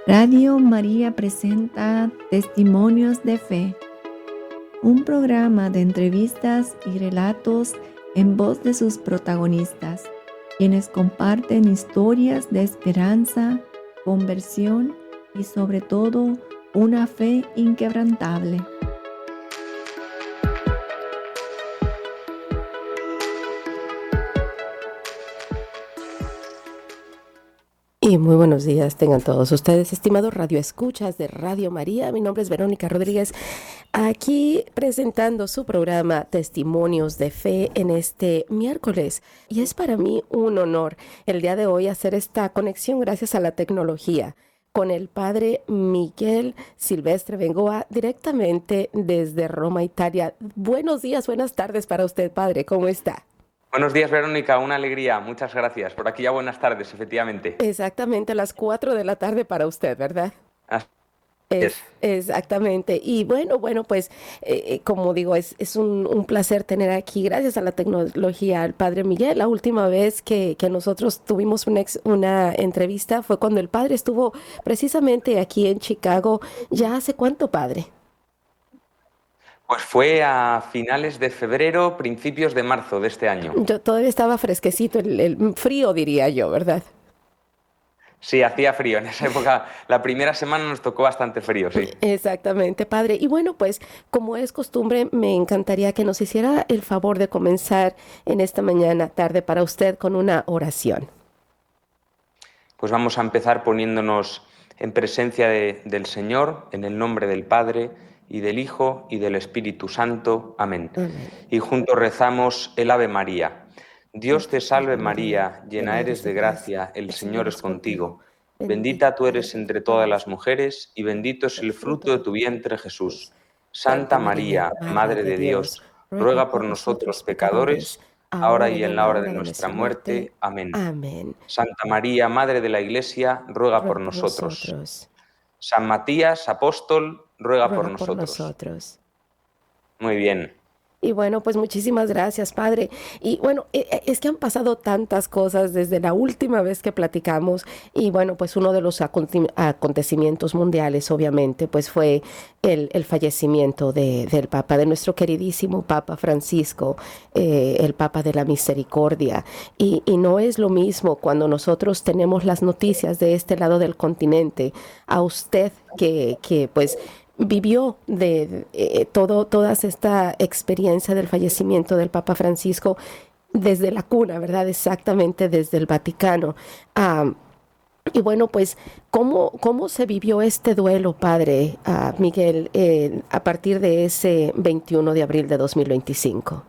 Radio María presenta Testimonios de Fe, un programa de entrevistas y relatos en voz de sus protagonistas, quienes comparten historias de esperanza, conversión y sobre todo una fe inquebrantable. Y muy buenos días tengan todos ustedes, estimados radioescuchas de Radio María. Mi nombre es Verónica Rodríguez, aquí presentando su programa Testimonios de Fe en este miércoles. Y es para mí un honor el día de hoy hacer esta conexión gracias a la tecnología con el padre Miguel Silvestre Bengoa, directamente desde Roma, Italia. Buenos días, buenas tardes para usted, padre. ¿Cómo está? Buenos días, Verónica, una alegría, muchas gracias. Por aquí ya buenas tardes, efectivamente. Exactamente a las 4 de la tarde para usted, ¿verdad? Así es. Exactamente. Y bueno, pues como digo, es un placer tener aquí, gracias a la tecnología, al padre Miguel. La última vez que nosotros tuvimos una entrevista fue cuando el padre estuvo precisamente aquí en Chicago. ¿Ya hace cuánto, padre? Pues fue a finales de febrero, principios de marzo de este año. Yo todavía estaba fresquecito, el frío diría yo, ¿verdad? Sí, hacía frío en esa época. La primera semana nos tocó bastante frío, sí. Exactamente, padre. Y bueno, pues como es costumbre, me encantaría que nos hiciera el favor de comenzar en esta mañana tarde para usted con una oración. Pues vamos a empezar poniéndonos en presencia del Señor, en el nombre del Padre, y del Hijo, y del Espíritu Santo. Amén. Amén. Y juntos rezamos el Ave María. Dios te salve María, llena eres de gracia, el Señor es contigo. Bendita tú eres entre todas las mujeres, y bendito es el fruto de tu vientre, Jesús. Santa María, Madre de Dios, ruega por nosotros pecadores, ahora y en la hora de nuestra muerte. Amén. Amén. Santa María, Madre de la Iglesia, ruega por Ruega por nosotros. nosotros. San Matías, apóstol, ruega por Ruega por nosotros. nosotros. Muy bien. Y bueno, pues muchísimas gracias, padre. Y bueno, es que han pasado tantas cosas desde la última vez que platicamos. Y bueno, pues uno de los acontecimientos mundiales, obviamente, pues fue el fallecimiento del Papa, de nuestro queridísimo Papa Francisco, el Papa de la Misericordia. Y no es lo mismo cuando nosotros tenemos las noticias de este lado del continente, a usted que pues vivió toda esta experiencia del fallecimiento del Papa Francisco desde la cuna, ¿verdad? Exactamente desde el Vaticano. Y bueno, pues, ¿cómo se vivió este duelo, padre Miguel, a partir de ese 21 de abril de 2025?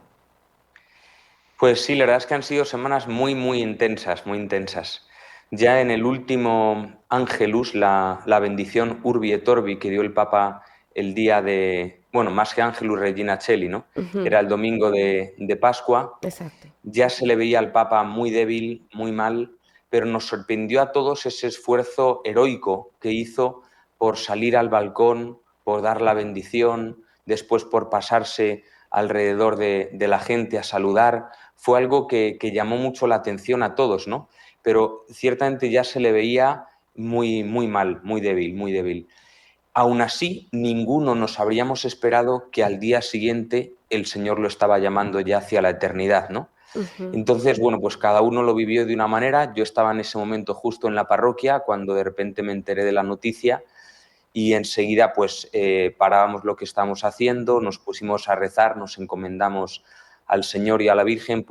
Pues sí, la verdad es que han sido semanas muy, muy intensas, muy intensas. Ya en el último Angelus, la bendición Urbi et Orbi que dio el Papa el día de, bueno, más que Angelus Regina Coeli, ¿no? Ujú. Era el domingo de Pascua. Exacto. Ya se le veía al Papa muy débil, muy mal, pero nos sorprendió a todos ese esfuerzo heroico que hizo por salir al balcón, por dar la bendición, después por pasarse alrededor de la gente a saludar. Fue algo que llamó mucho la atención a todos, ¿no? Pero ciertamente ya se le veía muy, muy mal, muy débil, muy débil. Aún así, ninguno nos habríamos esperado que al día siguiente el Señor lo estaba llamando ya hacia la eternidad, ¿no? Ujú. Entonces, bueno, pues cada uno lo vivió de una manera. Yo estaba en ese momento justo en la parroquia cuando de repente me enteré de la noticia y enseguida pues parábamos lo que estábamos haciendo, nos pusimos a rezar, nos encomendamos al Señor y a la Virgen,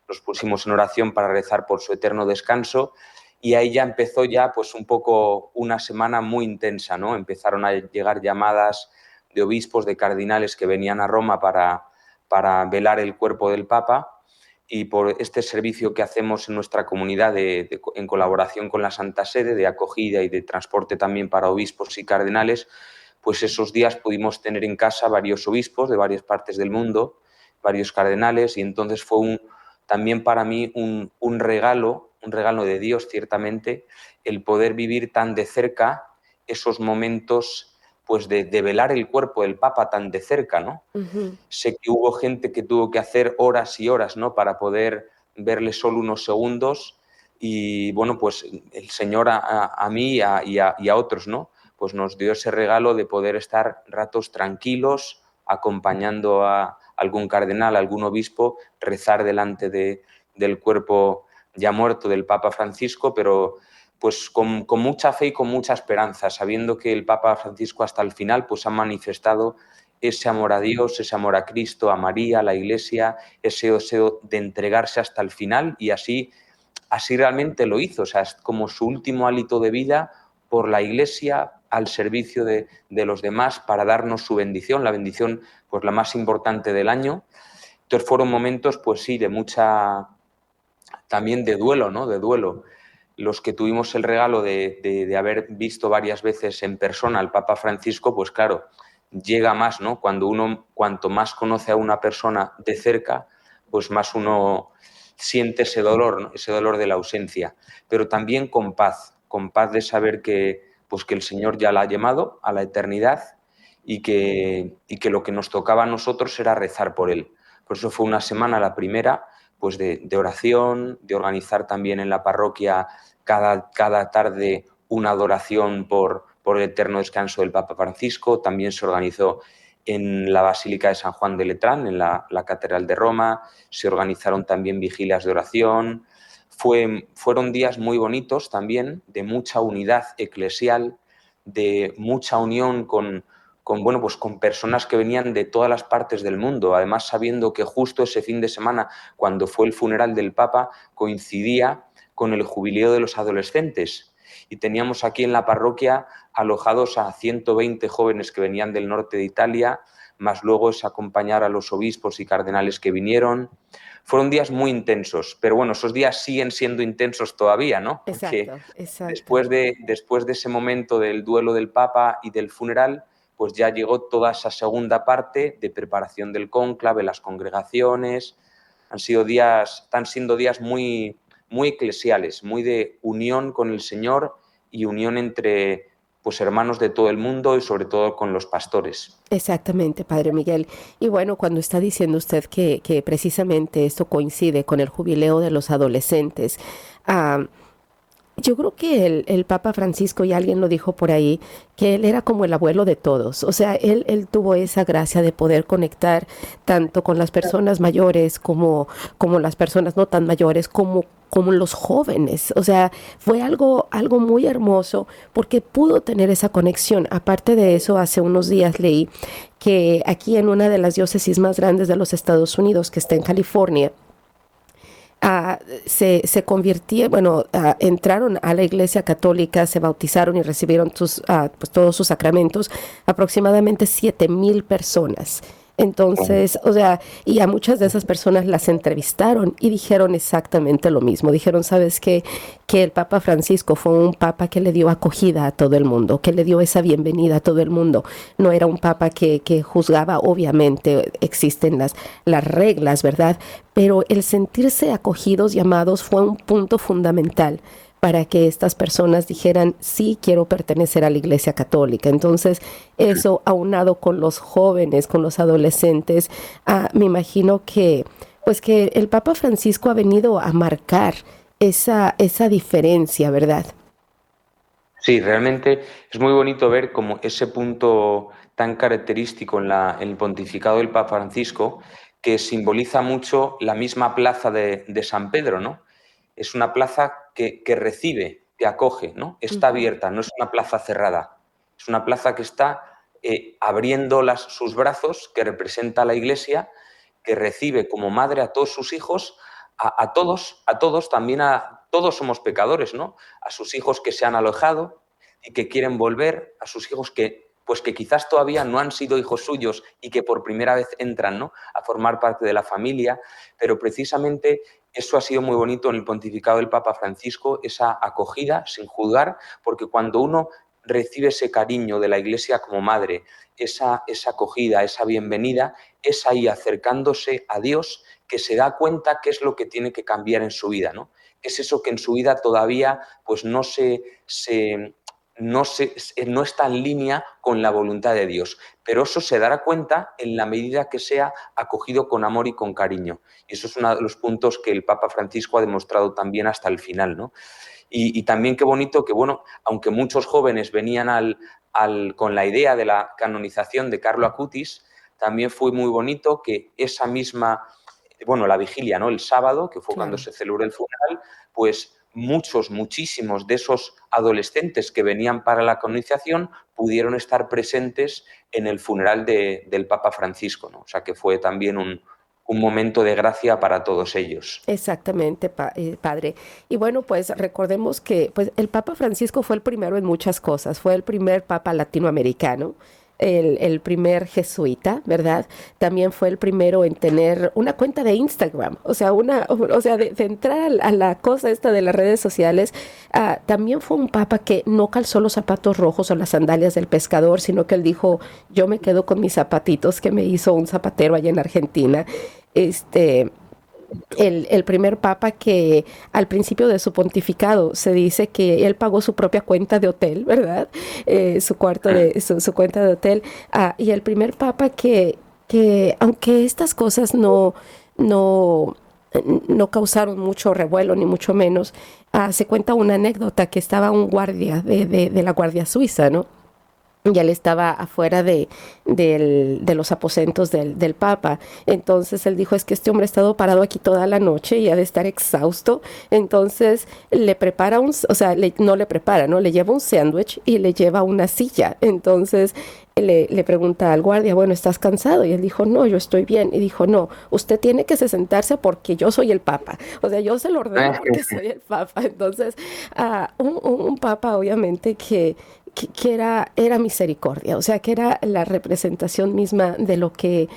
nos pusimos en oración para rezar por su eterno descanso y ahí ya empezó ya pues un poco una semana muy intensa, ¿no? Empezaron a llegar llamadas de obispos, de cardinales que venían a Roma para velar el cuerpo del Papa y por este servicio que hacemos en nuestra comunidad en colaboración con la Santa Sede de acogida y de transporte también para obispos y cardenales, pues esos días pudimos tener en casa varios obispos de varias partes del mundo, varios cardenales y entonces fue también para mí un regalo de Dios ciertamente, el poder vivir tan de cerca esos momentos pues de velar el cuerpo del Papa tan de cerca, ¿no? Ujú. Sé que hubo gente que tuvo que hacer horas y horas, ¿no? Para poder verle solo unos segundos y bueno, pues el Señor a mí y a otros, ¿no? Pues nos dio ese regalo de poder estar ratos tranquilos, acompañando a algún cardenal, a algún obispo, rezar delante del cuerpo ya muerto del Papa Francisco, pero pues con mucha fe y con mucha esperanza, sabiendo que el Papa Francisco hasta el final pues ha manifestado ese amor a Dios, ese amor a Cristo, a María, a la Iglesia, ese deseo de entregarse hasta el final, y así realmente lo hizo. O sea, es como su último hálito de vida por la Iglesia, al servicio de los demás, para darnos su bendición, la bendición pues la más importante del año. Entonces fueron momentos, pues sí, de mucha, también de duelo, ¿no? De duelo. Los que tuvimos el regalo de haber visto varias veces en persona al Papa Francisco, pues claro, llega más, ¿no? Cuanto más conoce a una persona de cerca, pues más uno siente ese dolor, ¿no? Ese dolor de la ausencia, pero también con paz de saber pues que el Señor ya la ha llamado a la eternidad y que lo que nos tocaba a nosotros era rezar por él. Por eso fue una semana, la primera, pues de oración, de organizar también en la parroquia cada tarde una adoración por el eterno descanso del Papa Francisco. También se organizó en la Basílica de San Juan de Letrán, en la Catedral de Roma. Se organizaron también vigilias de oración. Fueron días muy bonitos también, de mucha unidad eclesial, de mucha unión con personas que venían de todas las partes del mundo, además sabiendo que justo ese fin de semana, cuando fue el funeral del Papa, coincidía con el jubileo de los adolescentes. Y teníamos aquí en la parroquia alojados a 120 jóvenes que venían del norte de Italia, más luego es acompañar a los obispos y cardenales que vinieron. Fueron días muy intensos, pero bueno, esos días siguen siendo intensos todavía, ¿no? Porque Exacto. después de ese momento del duelo del Papa y del funeral, pues ya llegó toda esa segunda parte de preparación del cónclave, las congregaciones. Están siendo días muy, muy eclesiales, muy de unión con el Señor y unión entre pues hermanos de todo el mundo y sobre todo con los pastores. Exactamente, Padre Miguel. Y bueno, cuando está diciendo usted que precisamente esto coincide con el jubileo de los adolescentes, ah, yo creo que el Papa Francisco, y alguien lo dijo por ahí, que él era como el abuelo de todos. O sea, él tuvo esa gracia de poder conectar tanto con las personas mayores como las personas no tan mayores, como los jóvenes. O sea, fue algo muy hermoso porque pudo tener esa conexión. Aparte de eso, hace unos días leí que aquí en una de las diócesis más grandes de los Estados Unidos, que está en California, se convirtieron, entraron a la Iglesia Católica, se bautizaron y recibieron pues todos sus sacramentos, aproximadamente 7,000 personas. Entonces, o sea, y a muchas de esas personas las entrevistaron y dijeron exactamente lo mismo. Dijeron, ¿sabes qué? Que el Papa Francisco fue un papa que le dio acogida a todo el mundo, que le dio esa bienvenida a todo el mundo. No era un papa que juzgaba, obviamente existen las reglas, ¿verdad? Pero el sentirse acogidos y amados fue un punto fundamental para que estas personas dijeran, sí, quiero pertenecer a la Iglesia Católica. Entonces, eso aunado con los jóvenes, con los adolescentes, me imagino que, pues que el Papa Francisco ha venido a marcar esa diferencia, ¿verdad? Sí, realmente es muy bonito ver como ese punto tan característico en el pontificado del Papa Francisco, que simboliza mucho la misma plaza de San Pedro, ¿no? Es una plaza que recibe, que acoge, ¿no? Está abierta, no es una plaza cerrada. Es una plaza que está abriendo sus brazos, que representa a la Iglesia, que recibe como madre a todos sus hijos, a todos, también todos somos pecadores, ¿no? A sus hijos que se han alojado y que quieren volver, a sus hijos que quizás todavía no han sido hijos suyos y que por primera vez entran, ¿no?, a formar parte de la familia, pero precisamente eso ha sido muy bonito en el pontificado del Papa Francisco, esa acogida sin juzgar, porque cuando uno recibe ese cariño de la Iglesia como madre, esa acogida, esa bienvenida, es ahí acercándose a Dios que se da cuenta qué es lo que tiene que cambiar en su vida, ¿no? Es eso que en su vida todavía pues no se no está en línea con la voluntad de Dios. Pero eso se dará cuenta en la medida que sea acogido con amor y con cariño. Y eso es uno de los puntos que el Papa Francisco ha demostrado también hasta el final, ¿no? Y también qué bonito que, bueno, aunque muchos jóvenes venían con la idea de la canonización de Carlo Acutis, también fue muy bonito que esa misma, bueno, la vigilia, ¿no? El sábado, que fue cuando Claro. se celebró el funeral, pues muchísimos de esos adolescentes que venían para la canonización pudieron estar presentes en el funeral del Papa Francisco, ¿no? O sea que fue también un momento de gracia para todos ellos. Exactamente, padre. Y bueno, pues recordemos que pues, el Papa Francisco fue el primero en muchas cosas. Fue el primer Papa latinoamericano, el primer jesuita, ¿verdad? También fue el primero en tener una cuenta de Instagram. O sea, de entrar a la cosa esta de las redes sociales. También fue un Papa que no calzó los zapatos rojos o las sandalias del pescador, sino que él dijo, yo me quedo con mis zapatitos que me hizo un zapatero allá en Argentina. Este, el primer papa que al principio de su pontificado se dice que él pagó su propia cuenta de hotel, ¿verdad? Su cuenta de hotel. Y el primer papa que aunque estas cosas no, no causaron mucho revuelo, ni mucho menos, se cuenta una anécdota que estaba un guardia de la Guardia Suiza, ¿no? Y él estaba afuera de los aposentos del Papa. Entonces él dijo, es que este hombre ha estado parado aquí toda la noche y ha de estar exhausto. Entonces le prepara no le prepara, ¿no? Le lleva un sándwich y le lleva una silla. Entonces le pregunta al guardia, bueno, ¿estás cansado? Y él dijo, no, yo estoy bien. Y dijo, no, usted tiene que sentarse porque yo soy el Papa. O sea, yo se lo ordeno porque soy el Papa. Entonces, un Papa obviamente que era misericordia, o sea, que era la representación misma de lo que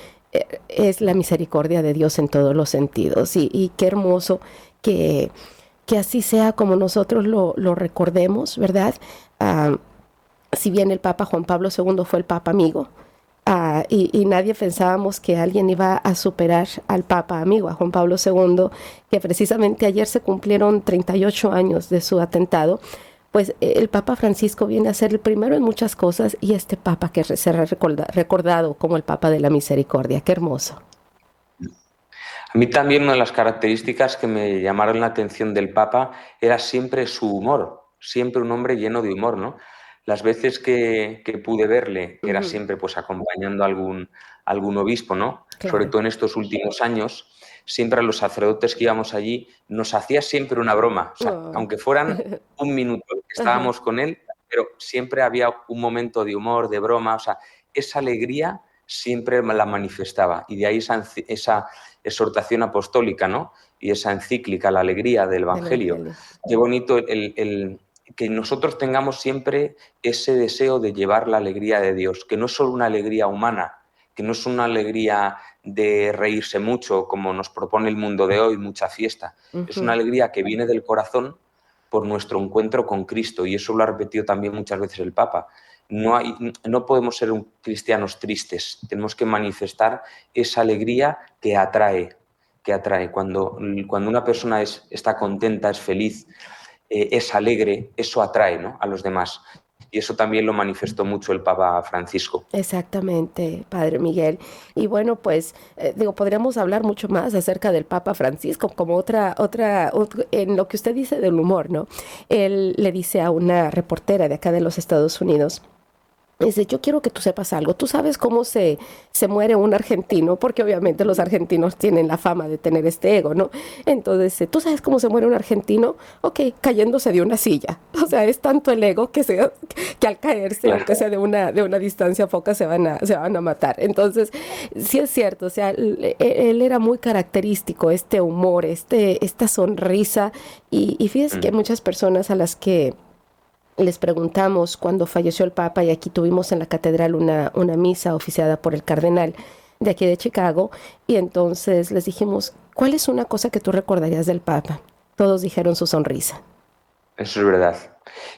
es la misericordia de Dios en todos los sentidos. Y qué hermoso que así sea como nosotros lo recordemos, ¿verdad? Si bien el Papa Juan Pablo II fue el Papa amigo, y nadie pensábamos que alguien iba a superar al Papa amigo, a Juan Pablo II, que precisamente ayer se cumplieron 38 años de su atentado. Pues el Papa Francisco viene a ser el primero en muchas cosas y este Papa que será recordado como el Papa de la Misericordia. Qué hermoso. A mí también una de las características que me llamaron la atención del Papa era siempre su humor, siempre un hombre lleno de humor, ¿no? Las veces que pude verle, que era Ujú, siempre pues acompañando a algún obispo, ¿no? Sobre claro. todo en estos últimos años, siempre a los sacerdotes que íbamos allí nos hacía siempre una broma, o sea, Oh. aunque fueran un minuto que Ajá. estábamos con él, pero siempre había un momento de humor, de broma, o sea, esa alegría siempre la manifestaba y de ahí esa exhortación apostólica, ¿no? Y esa encíclica, la alegría del Del Evangelio. Evangelio. Qué bonito que nosotros tengamos siempre ese deseo de llevar la alegría de Dios, que no es solo una alegría humana, que no es una alegría de reírse mucho, como nos propone el mundo de hoy, mucha fiesta. Es una Ujú. alegría que viene del corazón por nuestro encuentro con Cristo, y eso lo ha repetido también muchas veces el Papa. No podemos ser cristianos tristes, tenemos que manifestar esa alegría que atrae, que atrae. Cuando una persona está contenta, es feliz, es alegre, eso atrae, ¿no?, a los demás. Y eso también lo manifestó mucho el Papa Francisco. Exactamente, Padre Miguel. Y bueno, pues podríamos hablar mucho más acerca del Papa Francisco, como en lo que usted dice del humor, ¿no? Él le dice a una reportera de acá de los Estados Unidos, dice, yo quiero que tú sepas algo. Tú sabes cómo se muere un argentino, porque obviamente los argentinos tienen la fama de tener este ego, ¿no? Entonces, ¿tú sabes cómo se muere un argentino? Ok, cayéndose de una silla. O sea, es tanto el ego que al caerse, Claro. aunque sea de una distancia poca, se van a matar. Entonces, sí es cierto, o sea, él era muy característico, este humor, esta sonrisa. Y fíjese que hay muchas personas a las que les preguntamos cuando falleció el Papa, y aquí tuvimos en la catedral una misa oficiada por el cardenal de aquí de Chicago, y entonces les dijimos, ¿cuál es una cosa que tú recordarías del Papa? Todos dijeron su sonrisa. Eso es verdad.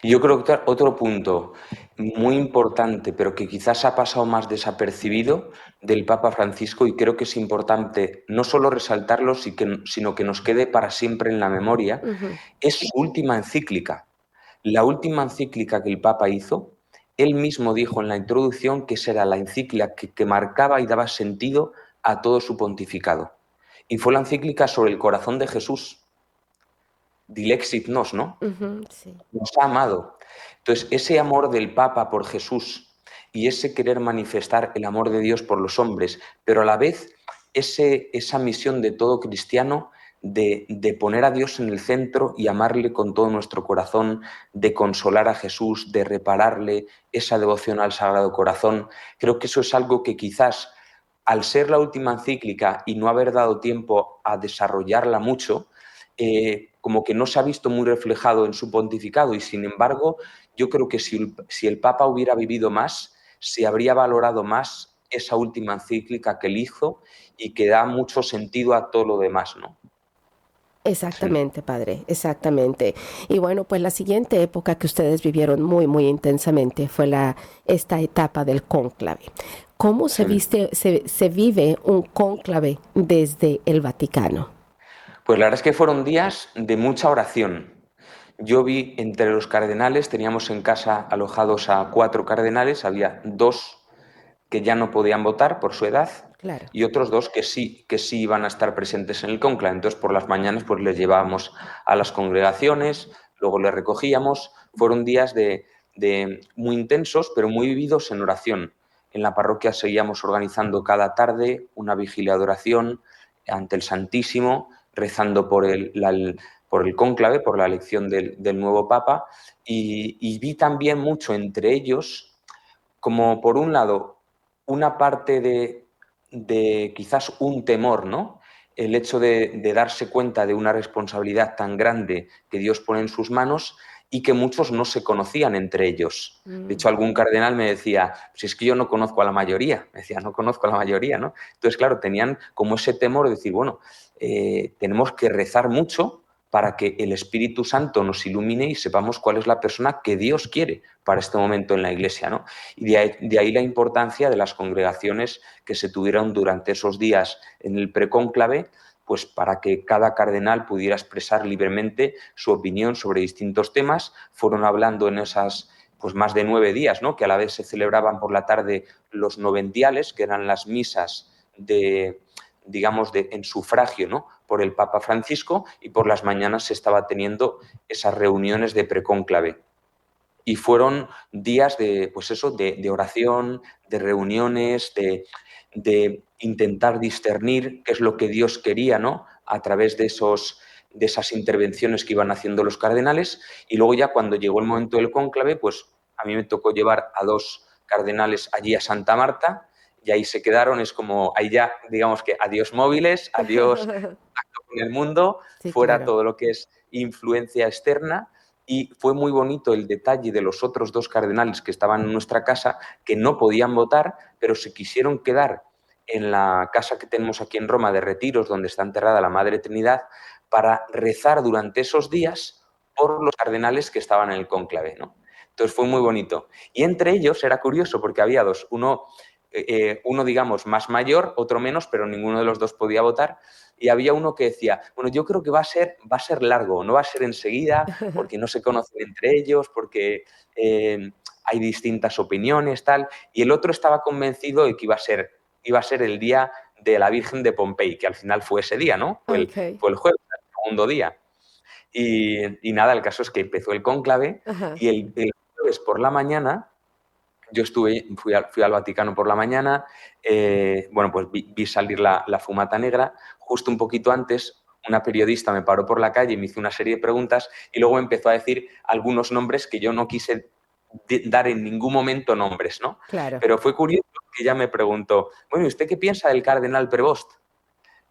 Y yo creo que otro punto muy importante, pero que quizás ha pasado más desapercibido del Papa Francisco, y creo que es importante no solo resaltarlo, sino que nos quede para siempre en la memoria, Ujú. es su última encíclica. La última encíclica que el Papa hizo, él mismo dijo en la introducción que esa era la encíclica que marcaba y daba sentido a todo su pontificado. Y fue la encíclica sobre el corazón de Jesús, Dilexit Nos, ¿no? Sí. Nos ha amado. Entonces, ese amor del Papa por Jesús y ese querer manifestar el amor de Dios por los hombres, pero a la vez esa misión de todo cristiano de poner a Dios en el centro y amarle con todo nuestro corazón, de consolar a Jesús, de repararle, esa devoción al Sagrado Corazón. Creo que eso es algo que quizás, al ser la última encíclica y no haber dado tiempo a desarrollarla mucho, como que no se ha visto muy reflejado en su pontificado, y sin embargo yo creo que si el Papa hubiera vivido más, se habría valorado más esa última encíclica que él hizo y que da mucho sentido a todo lo demás, ¿no? Sí. Exactamente, padre, exactamente. Y bueno, pues la siguiente época que ustedes vivieron muy, muy intensamente fue esta etapa del cónclave. ¿Cómo Sí. se vive un cónclave desde el Vaticano? Pues la verdad es que fueron días de mucha oración. Yo vi entre los cardenales, teníamos en casa alojados a 4 cardenales, había 2 que ya no podían votar por su edad Claro. y otros 2 que sí iban a estar presentes en el cónclave. Entonces, por las mañanas pues les llevábamos a las congregaciones, luego les recogíamos. Fueron días de muy intensos, pero muy vividos en oración. En la parroquia seguíamos organizando cada tarde una vigilia de oración ante el Santísimo, rezando por el cónclave, por la elección del nuevo Papa, y vi también mucho entre ellos, como por un lado, una parte de quizás un temor, ¿no? El hecho de darse cuenta de una responsabilidad tan grande que Dios pone en sus manos y que muchos no se conocían entre ellos. De hecho, algún cardenal me decía, si es que yo no conozco a la mayoría, me decía, no conozco a la mayoría, ¿no? Entonces, claro, tenían como ese temor de decir, bueno, tenemos que rezar mucho para que el Espíritu Santo nos ilumine y sepamos cuál es la persona que Dios quiere para este momento en la Iglesia, ¿no? Y de ahí la importancia de las congregaciones que se tuvieron durante esos días en el precónclave, pues para que cada cardenal pudiera expresar libremente su opinión sobre distintos temas. Fueron hablando en esas pues más de 9 días, ¿no? Que a la vez se celebraban por la tarde los noventiales, que eran las misas digamos, en sufragio, ¿no? Por el Papa Francisco, y por las mañanas se estaba teniendo esas reuniones de precónclave. Y fueron días pues eso, de oración, de reuniones, de intentar discernir qué es lo que Dios quería, ¿no? A través de esas intervenciones que iban haciendo los cardenales. Y luego ya cuando llegó el momento del cónclave, pues a mí me tocó llevar a 2 cardenales allí a Santa Marta, y ahí se quedaron. Es como, ahí ya, digamos que adiós móviles, adiós contacto con el mundo, Sí, fuera claro. todo lo que es influencia externa. Y fue muy bonito el detalle de los otros 2 cardenales que estaban en nuestra casa, que no podían votar, pero se quisieron quedar en la casa que tenemos aquí en Roma de retiros, donde está enterrada la Madre Trinidad, para rezar durante esos días por los cardenales que estaban en el cónclave, ¿no? Entonces fue muy bonito. Y entre ellos era curioso porque había 2, uno digamos más mayor, otro menos, pero ninguno de los 2 podía votar. Y había uno que decía, bueno, yo creo que va a ser largo, no va a ser enseguida, porque no se conocen entre ellos, porque hay distintas opiniones, tal. Y el otro estaba convencido de que iba a ser el día de la Virgen de Pompey, que al final fue ese día, ¿no? Ok. Fue el jueves, el segundo día. Y nada, el caso es que empezó el cónclave, Ajá. y el jueves por la mañana yo fui al Vaticano por la mañana, bueno, pues vi salir la fumata negra. Justo un poquito antes, una periodista me paró por la calle y me hizo una serie de preguntas, y luego empezó a decir algunos nombres que yo no quise dar en ningún momento nombres, ¿no? Claro. Pero fue curioso que ella me preguntó, bueno, ¿y usted qué piensa del cardenal Prevost?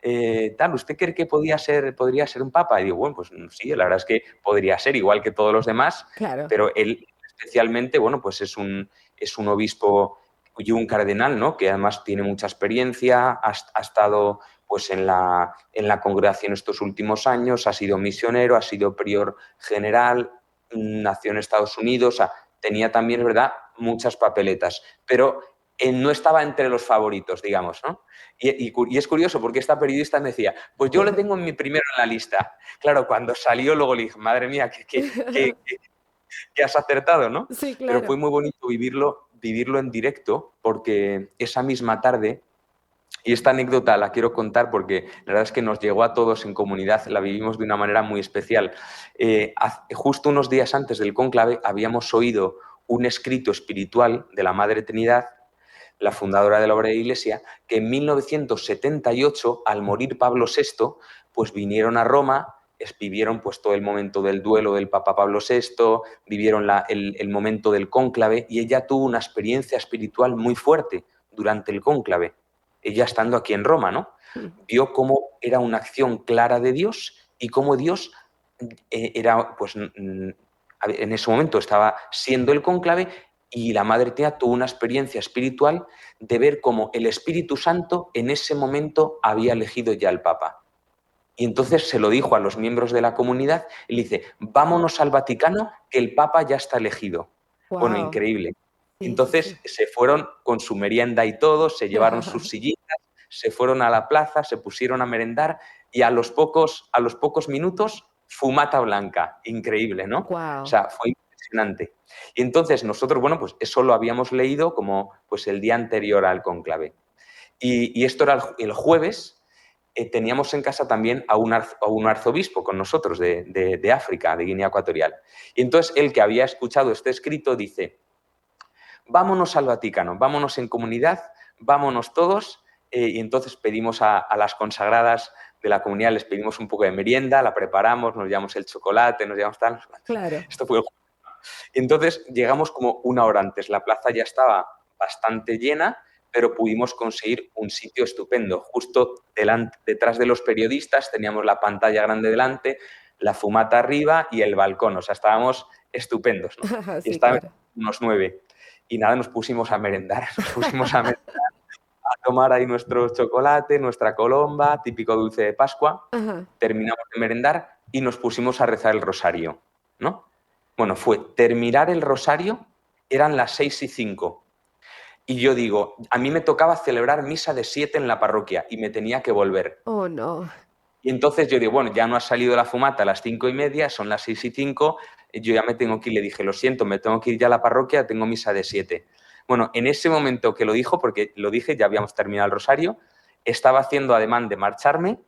¿Usted cree que podría ser un papa? Y digo, bueno, pues sí, la verdad es que podría ser, igual que todos los demás, Claro. pero él especialmente, bueno, pues es un obispo y un cardenal, ¿no? Que además tiene mucha experiencia, ha estado pues en la congregación estos últimos años, ha sido misionero, ha sido prior general, nació en Estados Unidos, o sea, tenía también, ¿verdad?, muchas papeletas, pero no estaba entre los favoritos, digamos, ¿no? Y es curioso porque esta periodista me decía, pues yo le tengo en mi primero en la lista. Claro, cuando salió luego le dije, madre mía, que has acertado, ¿no? Sí, Pero claro. fue muy bonito vivirlo en directo, porque esa misma tarde, y esta anécdota la quiero contar porque la verdad es que nos llegó a todos en comunidad, la vivimos de una manera muy especial. Justo unos días antes del cónclave habíamos oído un escrito espiritual de la Madre Trinidad, la fundadora de la obra de Iglesia, que en 1978, al morir Pablo VI, pues vinieron a Roma, vivieron pues todo el momento del duelo del Papa Pablo VI, vivieron el momento del cónclave, y ella tuvo una experiencia espiritual muy fuerte durante el cónclave, ella estando aquí en Roma, ¿no? Mm. Vio cómo era una acción clara de Dios y cómo Dios era, pues en ese momento estaba siendo el cónclave, y la Madre Trinidad tuvo una experiencia espiritual de ver cómo el Espíritu Santo en ese momento había elegido ya al Papa. Y entonces se lo dijo a los miembros de la comunidad y le dice, vámonos al Vaticano, que el Papa ya está elegido. Bueno, Wow. increíble. Sí, sí, Entonces sí. se fueron con su merienda y todo, se llevaron sus sillitas, se fueron a la plaza, se pusieron a merendar, y a los pocos minutos, fumata blanca. Increíble, ¿no? O Wow. sea, fue impresionante. Y entonces nosotros, bueno, pues eso lo habíamos leído como pues el día anterior al cónclave. Y esto era el jueves. Teníamos en casa también a un arzobispo con nosotros de África, de Guinea Ecuatorial. Y entonces él, que había escuchado este escrito, dice, vámonos al Vaticano, vámonos en comunidad, vámonos todos. Y entonces pedimos a las consagradas de la comunidad, les pedimos un poco de merienda, la preparamos, nos llevamos el chocolate, nos llevamos tal. Claro. Esto fue el jueves. Entonces llegamos como una hora antes, la plaza ya estaba bastante llena, pero pudimos conseguir un sitio estupendo. Justo detrás de los periodistas teníamos la pantalla grande delante, la fumata arriba y el balcón. O sea, estábamos estupendos, ¿no? Y Sí, estábamos claro. unos 9. Y nada, nos pusimos a merendar, a tomar ahí nuestro chocolate, nuestra colomba, típico dulce de Pascua. Ajá. Terminamos de merendar y nos pusimos a rezar el rosario, ¿no? Bueno, fue terminar el rosario, eran las 6:05. Y yo digo, a mí me tocaba celebrar misa de 7 en la parroquia y me tenía que volver. Oh, no. Y entonces yo digo, bueno, ya no ha salido la fumata a las 5:30, son las 6:05, yo ya me tengo que ir. Le dije, lo siento, me tengo que ir ya a la parroquia, tengo misa de 7. Bueno, en ese momento que lo dijo, porque lo dije, ya habíamos terminado el rosario, estaba haciendo ademán de marcharme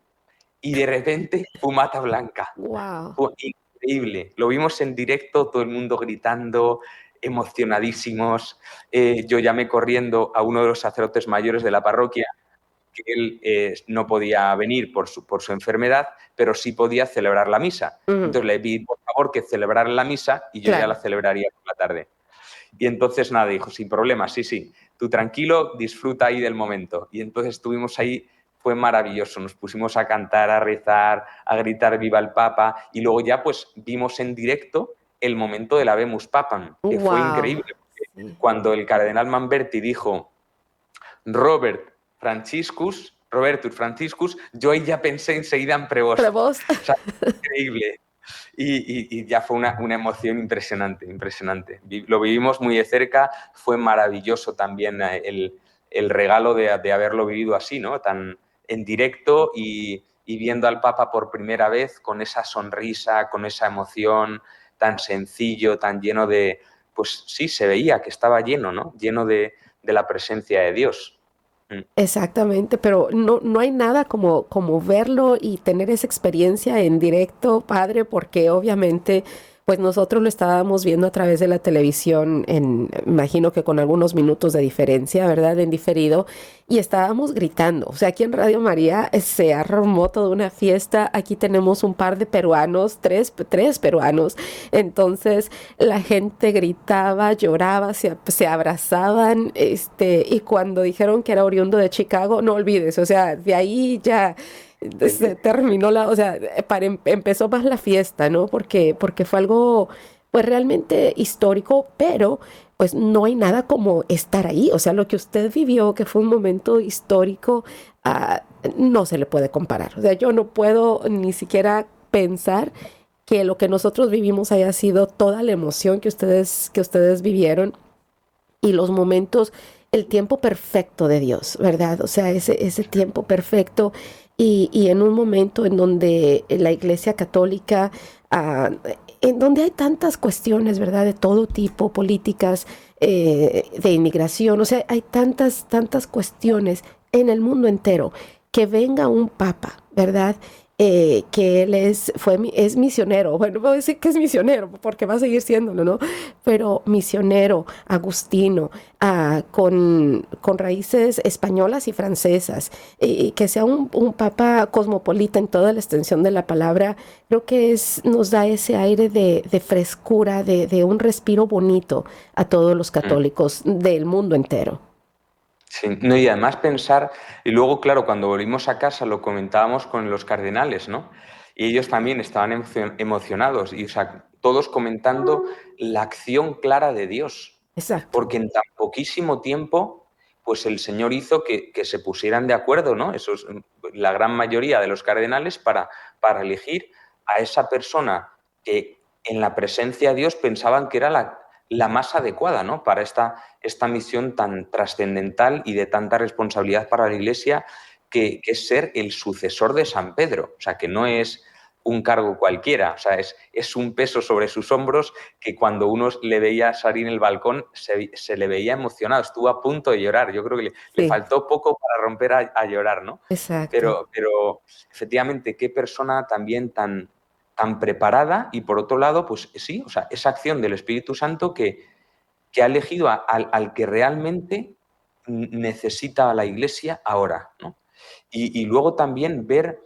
y de repente, fumata blanca. Wow. Fue increíble. Lo vimos en directo, todo el mundo gritando, emocionadísimos. Yo llamé corriendo a uno de los sacerdotes mayores de la parroquia, que él no podía venir por su enfermedad, pero sí podía celebrar la misa. Ujú. Entonces le pedí, por favor, que celebrara la misa y yo ya la Claro. celebraría por la tarde. Y entonces nada, dijo, sin problema, sí, sí, tú tranquilo, disfruta ahí del momento. Y entonces estuvimos ahí, fue maravilloso, nos pusimos a cantar, a rezar, a gritar viva el Papa, y luego ya pues vimos en directo el momento del Habemus Papam, que fue Wow. increíble, porque Sí. cuando el cardenal Manberti dijo Robertus Franciscus, yo ahí ya pensé enseguida en Pero Prevost. vos. O sea, increíble. Y ya fue una emoción impresionante, impresionante. Lo vivimos muy de cerca, fue maravilloso también el regalo de haberlo vivido así, ¿no? Tan en directo y viendo al Papa por primera vez con esa sonrisa, con esa emoción, tan sencillo, tan lleno de... Pues sí, se veía que estaba lleno, ¿no? Lleno de la presencia de Dios. Exactamente, pero no hay nada como verlo y tener esa experiencia en directo, padre, porque obviamente, pues nosotros lo estábamos viendo a través de la televisión, imagino que con algunos minutos de diferencia, ¿verdad? En diferido, y estábamos gritando. O sea, aquí en Radio María se armó toda una fiesta. Aquí tenemos un par de peruanos, tres peruanos. Entonces, la gente gritaba, lloraba, se abrazaban, y cuando dijeron que era oriundo de Chicago, no olvides, o sea, de ahí ya se terminó o sea, empezó más la fiesta, ¿no? Porque fue algo, pues realmente histórico, pero pues no hay nada como estar ahí, o sea, lo que usted vivió, que fue un momento histórico, ah, no se le puede comparar, o sea, yo no puedo ni siquiera pensar que lo que nosotros vivimos haya sido toda la emoción que ustedes vivieron y los momentos, el tiempo perfecto de Dios, ¿verdad? O sea, ese tiempo perfecto y en un momento en donde la Iglesia Católica, ah, en donde hay tantas cuestiones, ¿verdad? De todo tipo, políticas, de inmigración, o sea, hay tantas cuestiones en el mundo entero, que venga un papa, ¿verdad? Que él es misionero, bueno, voy a decir que es misionero, porque va a seguir siéndolo, ¿no? Pero misionero, agustino, con raíces españolas y francesas, y que sea un papa cosmopolita en toda la extensión de la palabra, creo que nos da ese aire de frescura, de un respiro bonito a todos los Mm. católicos del mundo entero. Sí, no, y además pensar, y luego, claro, cuando volvimos a casa lo comentábamos con los cardenales, ¿no? Y ellos también estaban emocionados, y o sea, todos comentando la acción clara de Dios, Exacto. porque en tan poquísimo tiempo, pues el Señor hizo que se pusieran de acuerdo, ¿no? Esos, la gran mayoría de los cardenales para elegir a esa persona que en la presencia de Dios pensaban que era la más adecuada, ¿no? Para esta misión tan trascendental y de tanta responsabilidad para la Iglesia, que es ser el sucesor de San Pedro. O sea, que no es un cargo cualquiera, o sea, es un peso sobre sus hombros que cuando uno le veía salir en el balcón se le veía emocionado, estuvo a punto de llorar. Yo creo que le Sí, faltó poco para romper a llorar, ¿no? exacto. Pero efectivamente, qué persona también tan preparada, y por otro lado, pues sí, o sea, esa acción del Espíritu Santo que ha elegido al que realmente necesita a la Iglesia ahora, ¿no? Y luego también ver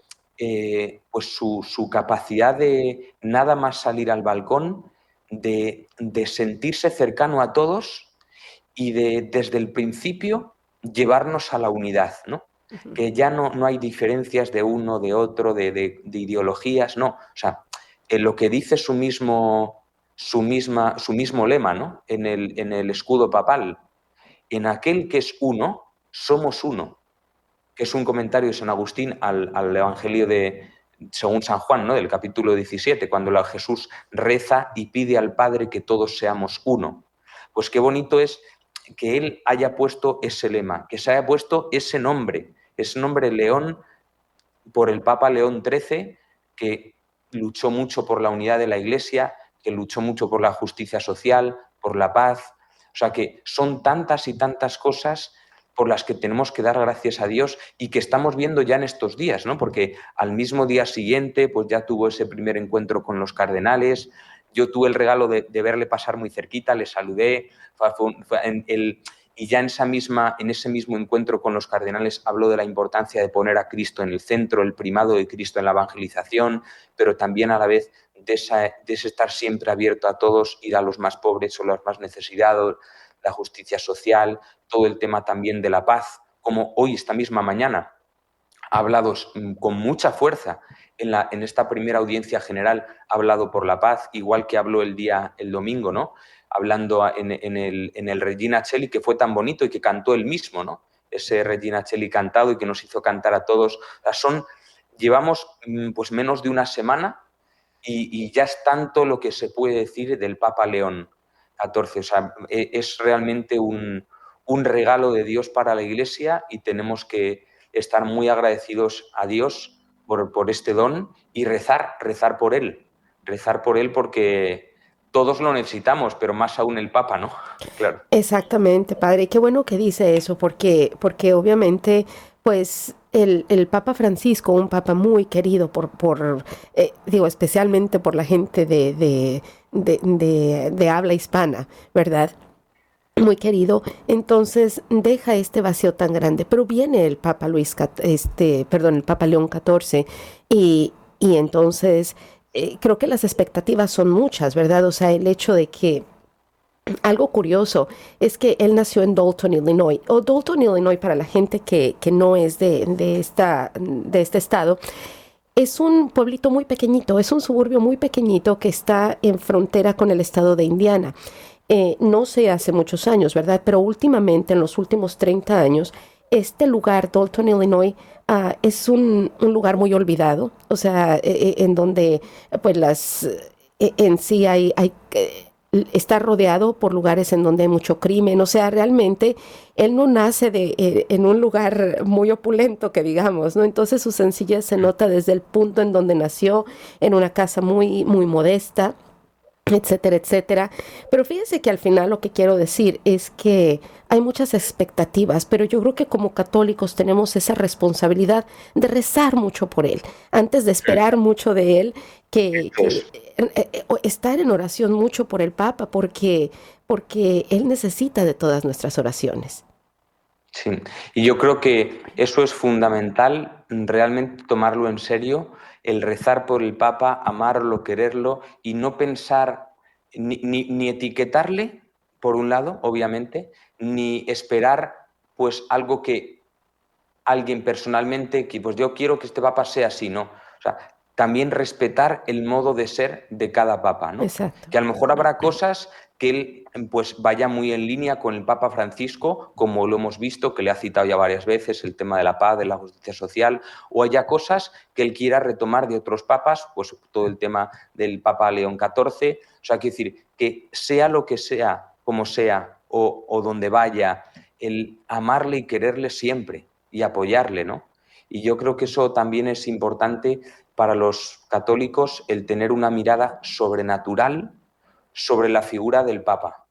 pues su capacidad de nada más salir al balcón, de sentirse cercano a todos y desde el principio llevarnos a la unidad, ¿no? Ujú. Que ya no hay diferencias de uno, de otro, de ideologías, no. O sea, en lo que dice su mismo lema, ¿no? En el escudo papal, en aquel que es uno, somos uno, que es un comentario de San Agustín al Evangelio según San Juan, ¿no? Del capítulo 17, cuando Jesús reza y pide al Padre que todos seamos uno. Pues qué bonito es que Él haya puesto ese lema, que se haya puesto ese nombre León, por el Papa León XIII, que luchó mucho por la unidad de la Iglesia, que luchó mucho por la justicia social, por la paz. O sea que son tantas y tantas cosas por las que tenemos que dar gracias a Dios y que estamos viendo ya en estos días, ¿no? Porque al mismo día siguiente, pues ya tuvo ese primer encuentro con los cardenales. Yo tuve el regalo de verle pasar muy cerquita, le saludé, y ya en ese mismo encuentro con los cardenales habló de la importancia de poner a Cristo en el centro, el primado de Cristo en la evangelización, pero también a la vez de ese estar siempre abierto a todos, ir a los más pobres o los más necesitados, la justicia social, todo el tema también de la paz, como hoy, esta misma mañana, ha hablado con mucha fuerza en esta primera audiencia general, ha hablado por la paz, igual que habló el domingo, ¿no? Hablando en el Regina Coeli, que fue tan bonito y que cantó él mismo, ¿no? Ese Regina Coeli cantado y que nos hizo cantar a todos. O sea, llevamos pues menos de una semana y ya es tanto lo que se puede decir del Papa León XIV. O sea, es realmente un regalo de Dios para la Iglesia y tenemos que estar muy agradecidos a Dios por este don y rezar por él porque todos lo necesitamos, pero más aún el Papa, ¿no? Claro. Exactamente, padre. Qué bueno que dice eso, porque obviamente, pues, el Papa Francisco, un papa muy querido digo, especialmente por la gente de habla hispana, ¿verdad? Muy querido, entonces deja este vacío tan grande, pero viene el Papa el Papa León XIV, y entonces creo que las expectativas son muchas, ¿verdad? O sea, el hecho de que algo curioso es que él nació en Dalton, Illinois. O Dalton, Illinois, para la gente que no es de este estado, es un pueblito muy pequeñito, es un suburbio muy pequeñito que está en frontera con el estado de Indiana. No sé hace muchos años, ¿verdad? Pero últimamente, en los últimos 30 años, este lugar, Dalton, Illinois, es un lugar muy olvidado, o sea, en donde pues en sí está rodeado por lugares en donde hay mucho crimen, o sea, realmente él no nace en un lugar muy opulento, que digamos, ¿no? Entonces su sencillez se nota desde el punto en donde nació, en una casa muy, muy modesta. etcétera, etcétera. Pero fíjense que al final lo que quiero decir es que hay muchas expectativas, pero yo creo que como católicos tenemos esa responsabilidad de rezar mucho por él, antes de esperar mucho de él, Eso es. estar en oración mucho por el Papa, porque él necesita de todas nuestras oraciones. Sí, y yo creo que eso es fundamental, realmente tomarlo en serio, el rezar por el Papa, amarlo, quererlo y no pensar ni etiquetarle, por un lado, obviamente, ni esperar pues algo que alguien personalmente, que pues yo quiero que este Papa sea así, ¿no? O sea, también respetar el modo de ser de cada Papa, ¿no? Exacto. Que a lo mejor habrá cosas que él pues vaya muy en línea con el Papa Francisco, como lo hemos visto, que le ha citado ya varias veces, el tema de la paz, de la justicia social, o haya cosas que él quiera retomar de otros papas, pues todo el tema del Papa León XIV. O sea, quiero decir, que sea lo que sea, como sea, o donde vaya, el amarle y quererle siempre y apoyarle, ¿no? Y yo creo que eso también es importante para los católicos, el tener una mirada sobrenatural sobre la figura del Papa.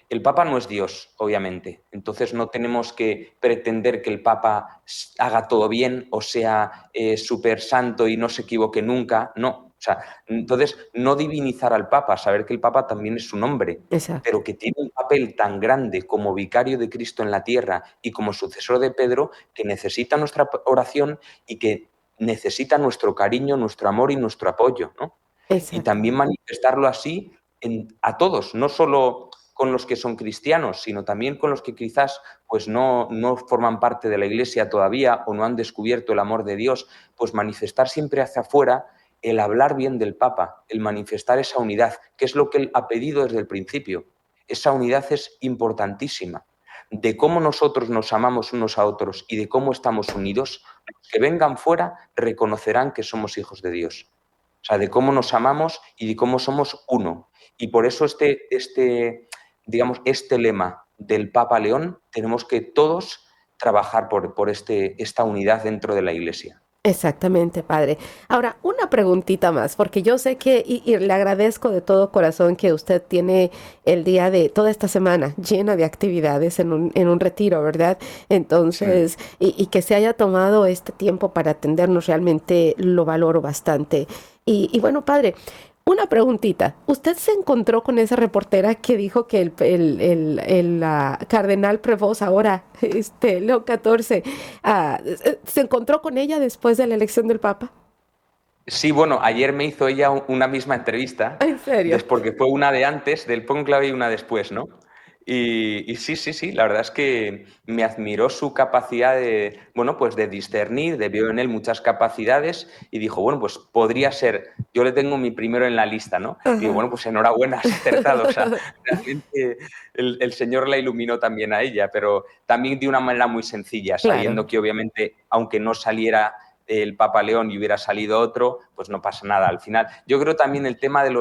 El Papa no es Dios, obviamente, entonces no tenemos que pretender que el Papa haga todo bien o sea súper santo y no se equivoque nunca, no. O sea, entonces, no divinizar al Papa, saber que el Papa también es un hombre, Exacto. pero que tiene un papel tan grande como vicario de Cristo en la tierra y como sucesor de Pedro, que necesita nuestra oración y que necesita nuestro cariño, nuestro amor y nuestro apoyo, ¿no? Y Exacto. también manifestarlo así a todos, no solo con los que son cristianos, sino también con los que quizás pues no forman parte de la Iglesia todavía o no han descubierto el amor de Dios, pues manifestar siempre hacia afuera el hablar bien del Papa, el manifestar esa unidad, que es lo que él ha pedido desde el principio. Esa unidad es importantísima. De cómo nosotros nos amamos unos a otros y de cómo estamos unidos, los que vengan fuera reconocerán que somos hijos de Dios. O sea, de cómo nos amamos y de cómo somos uno. Y por eso digamos, este lema del Papa León, tenemos que todos trabajar por esta unidad dentro de la Iglesia. Exactamente, padre. Ahora, una preguntita más, porque yo sé que, y le agradezco de todo corazón que usted tiene el día de toda esta semana llena de actividades en un retiro, ¿verdad? Sí. Entonces, y que se haya tomado este tiempo para atendernos, realmente lo valoro bastante. Y bueno, padre, una preguntita. ¿Usted se encontró con esa reportera que dijo que el cardenal Prevost, ahora Leo XIV, se encontró con ella después de la elección del Papa? Sí, bueno, ayer me hizo ella una misma entrevista, ¿En serio? porque fue una de antes del cónclave y una después, ¿no? Y sí, sí, sí, la verdad es que me admiró su capacidad de, bueno, pues de discernir, de vio en él muchas capacidades y dijo, bueno, pues podría ser, yo le tengo mi primero en la lista, ¿no? Y digo, Ajá. bueno, pues enhorabuena, has acertado, o sea, realmente el Señor la iluminó también a ella, pero también de una manera muy sencilla, sabiendo Claro. que obviamente, aunque no saliera el Papa León y hubiera salido otro, pues no pasa nada. Al final, yo creo también el tema de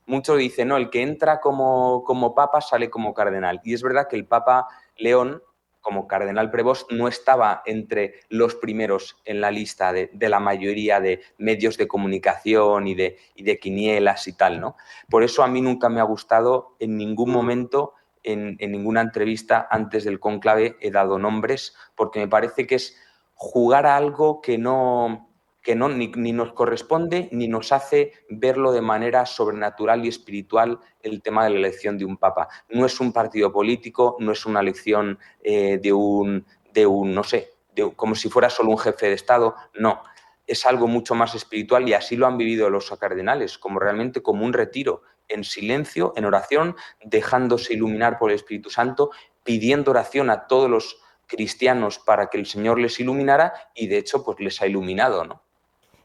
muchos dicen, no, el que entra como papa sale como cardenal. Y es verdad que el Papa León, como cardenal Prevost, no estaba entre los primeros en la lista de la mayoría de medios de comunicación y de quinielas y tal, ¿no? Por eso a mí nunca me ha gustado en ningún momento, en ninguna entrevista antes del cónclave he dado nombres, porque me parece que es jugar a algo que no ni nos corresponde ni nos hace verlo de manera sobrenatural y espiritual el tema de la elección de un papa. No es un partido político, no es una elección no sé, como si fuera solo un jefe de Estado, no. Es algo mucho más espiritual y así lo han vivido los cardenales, como realmente como un retiro, en silencio, en oración, dejándose iluminar por el Espíritu Santo, pidiendo oración a todos los cristianos para que el Señor les iluminara y de hecho pues les ha iluminado, ¿no?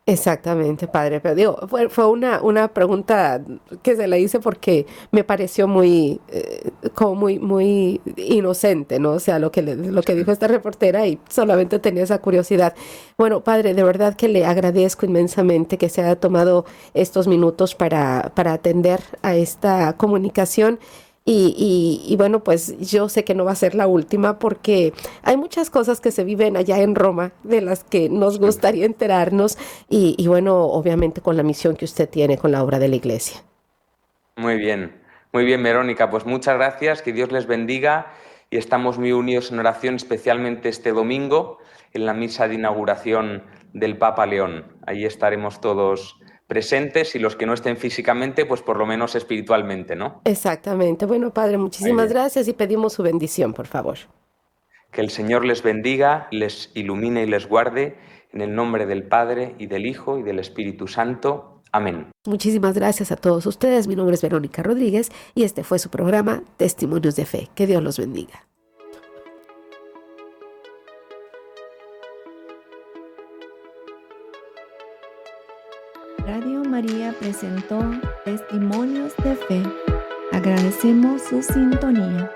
Exactamente, padre. Pero digo, fue una pregunta que se le hice porque me pareció muy, como muy inocente, ¿no? O sea, lo que dijo esta reportera y solamente tenía esa curiosidad. Bueno, padre, de verdad que le agradezco inmensamente que se haya tomado estos minutos para atender a esta comunicación. Y bueno, pues yo sé que no va a ser la última porque hay muchas cosas que se viven allá en Roma de las que nos gustaría enterarnos y bueno, obviamente con la misión que usted tiene con la obra de la iglesia. Muy bien, Verónica. Pues muchas gracias, que Dios les bendiga y estamos muy unidos en oración, especialmente este domingo, en la misa de inauguración del Papa León. Ahí estaremos todos presentes y los que no estén físicamente, pues por lo menos espiritualmente, ¿no? Exactamente. Bueno, Padre, Muy muchísimas bien. gracias y pedimos su bendición, por favor. Que el Señor les bendiga, les ilumine y les guarde, en el nombre del Padre y del Hijo y del Espíritu Santo. Amén. Muchísimas gracias a todos ustedes. Mi nombre es Verónica Rodríguez y este fue su programa Testimonios de Fe. Que Dios los bendiga. Radio María presentó Testimonios de Fe. Agradecemos su sintonía.